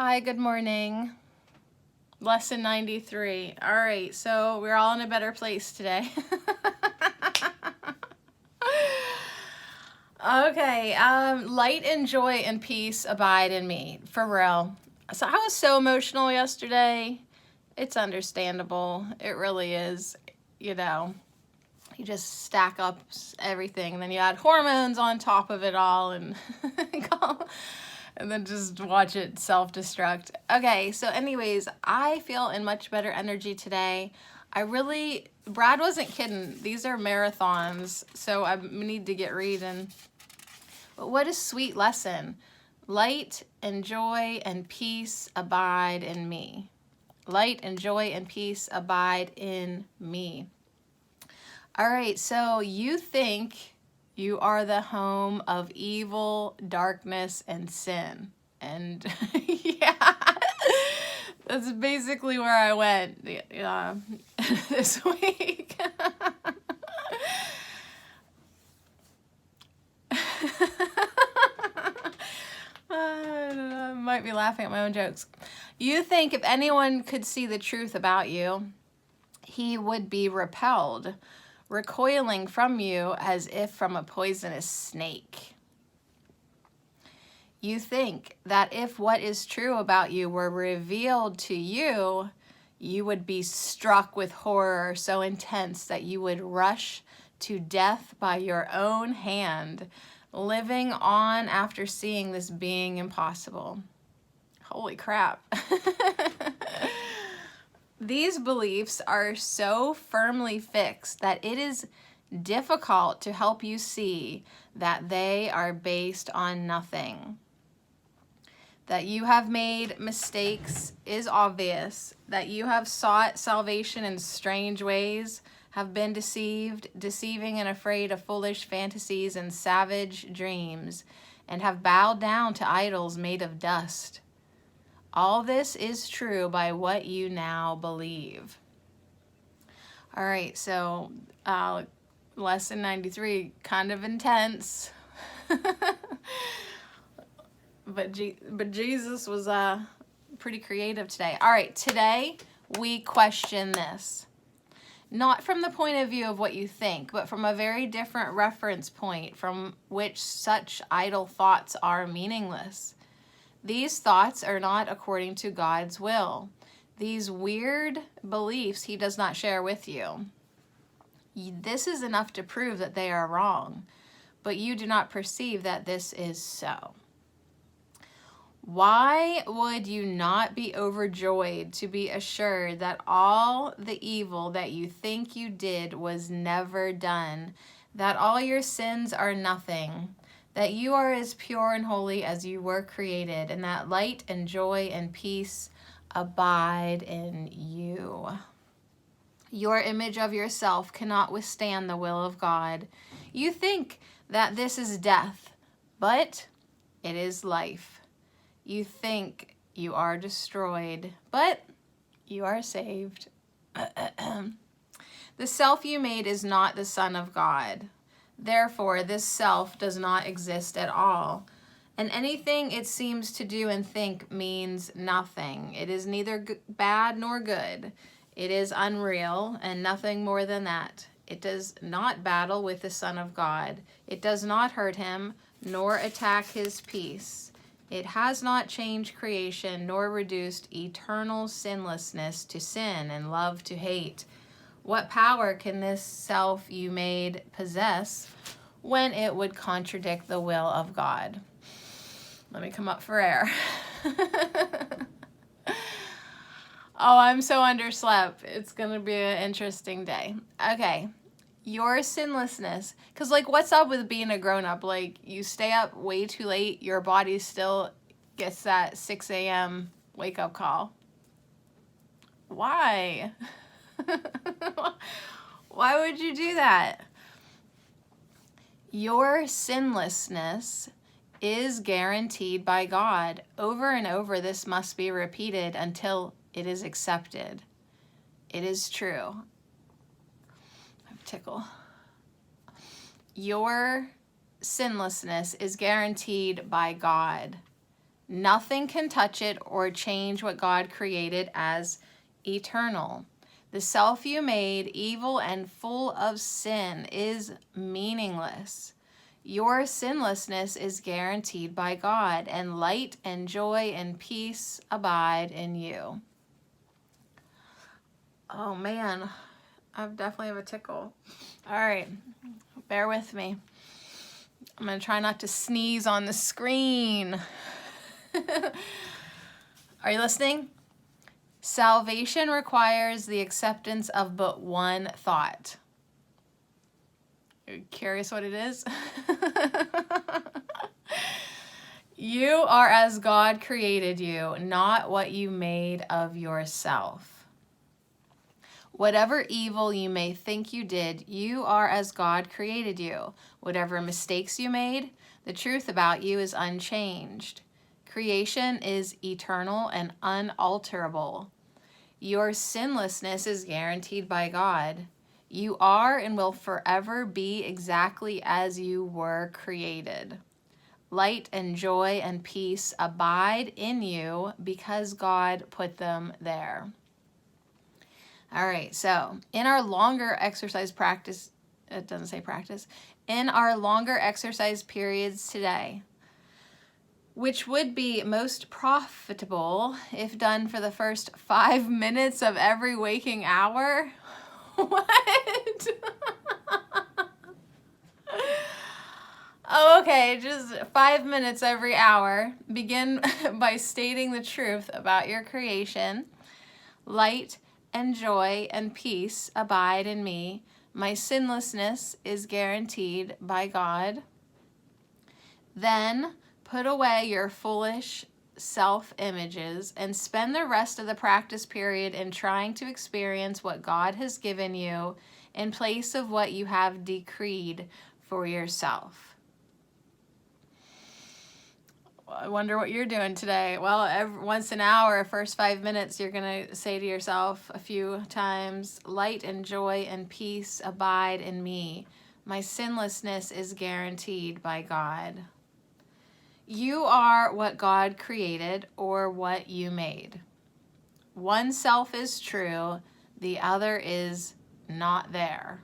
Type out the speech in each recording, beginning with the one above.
Hi, good morning. Lesson 93. All right, so we're all in a better place today. Okay, light and joy and peace abide in me, for real. So I was so emotional yesterday. It's understandable. It really is. You know, you just stack up everything, and then you add hormones on top of it all, and and then just watch it self-destruct. Okay, so anyways, I feel in much better energy today. Brad wasn't kidding. These are marathons, so I need to get reading. But what a sweet lesson. Light and joy and peace abide in me. Light and joy and peace abide in me. All right, so you think you are the home of evil, darkness, and sin. And yeah, that's basically where I went this week. I might be laughing at my own jokes. You think if anyone could see the truth about you, he would be repelled, recoiling from you as if from a poisonous snake. You think that if what is true about you were revealed to you, you would be struck with horror so intense that you would rush to death by your own hand, living on after seeing this being impossible. Holy crap. These beliefs are so firmly fixed that it is difficult to help you see that they are based on nothing. That you have made mistakes is obvious. That you have sought salvation in strange ways, have been deceived, deceiving and afraid of foolish fantasies and savage dreams, and have bowed down to idols made of dust. All this is true by what you now believe. All right, so lesson 93, kind of intense. But Jesus was pretty creative today. All right, today we question this. Not from the point of view of what you think, but from a very different reference point from which such idle thoughts are meaningless. These thoughts are not according to God's will. These weird beliefs he does not share with you. This is enough to prove that they are wrong, but you do not perceive that this is so. Why would you not be overjoyed to be assured that all the evil that you think you did was never done, that all your sins are nothing, that you are as pure and holy as you were created, and that light and joy and peace abide in you? Your image of yourself cannot withstand the will of God. You think that this is death, but it is life. You think you are destroyed, but you are saved. The self you made is not the Son of God. Therefore, this self does not exist at all. And anything it seems to do and think means nothing. It is neither bad nor good. It is unreal and nothing more than that. It does not battle with the Son of God. It does not hurt him, nor attack his peace. It has not changed creation, nor reduced eternal sinlessness to sin and love to hate. What power can this self you made possess when it would contradict the will of God? Let me come up for air. Oh, I'm so underslept. It's going to be an interesting day. Okay. Your sinlessness. Because, like, what's up with being a grown-up? Like, you stay up way too late. Your body still gets that 6 a.m. wake-up call. Why? Why would you do that? Your sinlessness is guaranteed by God. Over and over, this must be repeated until it is accepted. It is true. Tickle. Your sinlessness is guaranteed by God. Nothing can touch it or change what God created as eternal. The self you made, evil and full of sin, is meaningless. Your sinlessness is guaranteed by God, and light and joy and peace abide in you. Oh man, I definitely have a tickle. All right, bear with me. I'm going to try not to sneeze on the screen. Are you listening? Salvation requires the acceptance of but one thought. Are you curious what it is? You are as God created you, not what you made of yourself. Whatever evil you may think you did, you are as God created you. Whatever mistakes you made, the truth about you is unchanged. Creation is eternal and unalterable. Your sinlessness is guaranteed by God. You are and will forever be exactly as you were created. Light and joy and peace abide in you because God put them there. All right, so in our longer exercise practice, it doesn't say practice, in our longer exercise periods today, which would be most profitable if done for the first 5 minutes of every waking hour. What? Oh, okay, just 5 minutes every hour. Begin by stating the truth about your creation. Light and joy and peace abide in me. My sinlessness is guaranteed by God. Then put away your foolish self-images and spend the rest of the practice period in trying to experience what God has given you in place of what you have decreed for yourself. I wonder what you're doing today. Well, once an hour, first 5 minutes, you're going to say to yourself a few times, light and joy and peace abide in me. My sinlessness is guaranteed by God. You are what God created or what you made. One self is true, the other is not there.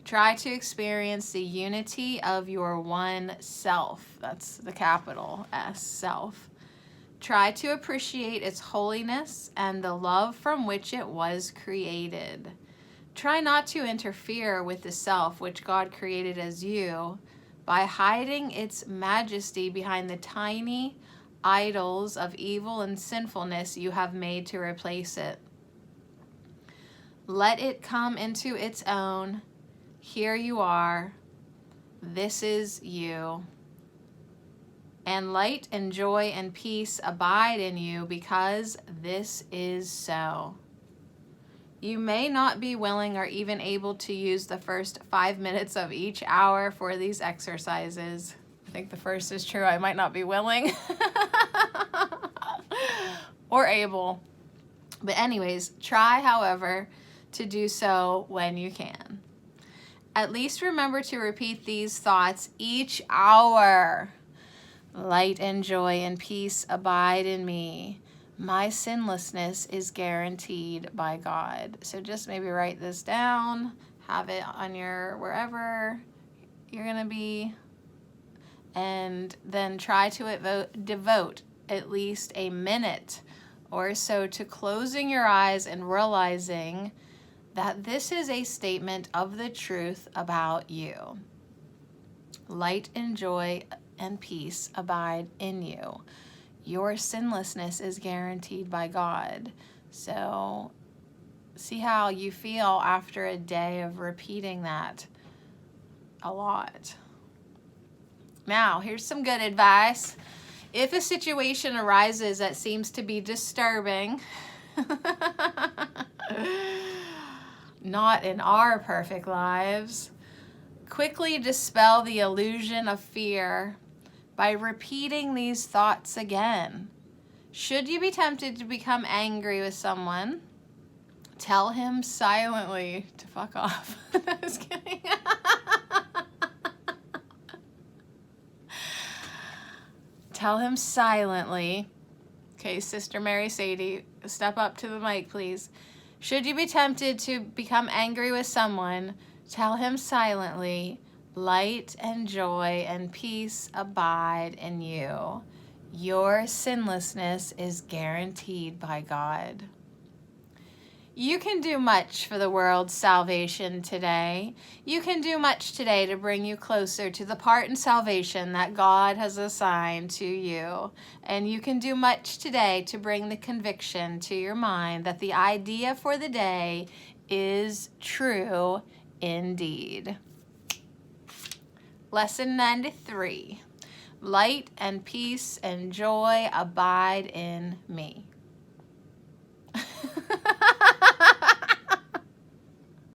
Try to experience the unity of your one self. That's the capital S, self. Try to appreciate its holiness and the love from which it was created. Try not to interfere with the self which God created as you by hiding its majesty behind the tiny idols of evil and sinfulness you have made to replace it. Let it come into its own. Here you are. This is you. And light and joy and peace abide in you because this is so. You may not be willing or even able to use the first 5 minutes of each hour for these exercises. I think the first is true. I might not be willing or able. But anyways, try, however, to do so when you can. At least remember to repeat these thoughts each hour. Light and joy and peace abide in me. My sinlessness is guaranteed by God. So just maybe write this down, have it on your wherever you're going to be, and then try to devote at least a minute or so to closing your eyes and realizing that this is a statement of the truth about you. Light and joy and peace abide in you. Your sinlessness is guaranteed by God. So see how you feel after a day of repeating that a lot. Now, here's some good advice. If a situation arises that seems to be disturbing, not in our perfect lives, quickly dispel the illusion of fear by repeating these thoughts again. Should you be tempted to become angry with someone, tell him silently to fuck off. I was kidding. Tell him silently. Okay, Sister Mary Sadie, step up to the mic, please. Should you be tempted to become angry with someone, tell him silently, light and joy and peace abide in you. Your sinlessness is guaranteed by God. You can do much for the world's salvation today. You can do much today to bring you closer to the part in salvation that God has assigned to you. And you can do much today to bring the conviction to your mind that the idea for the day is true indeed. Lesson 93. Light and peace and joy abide in me.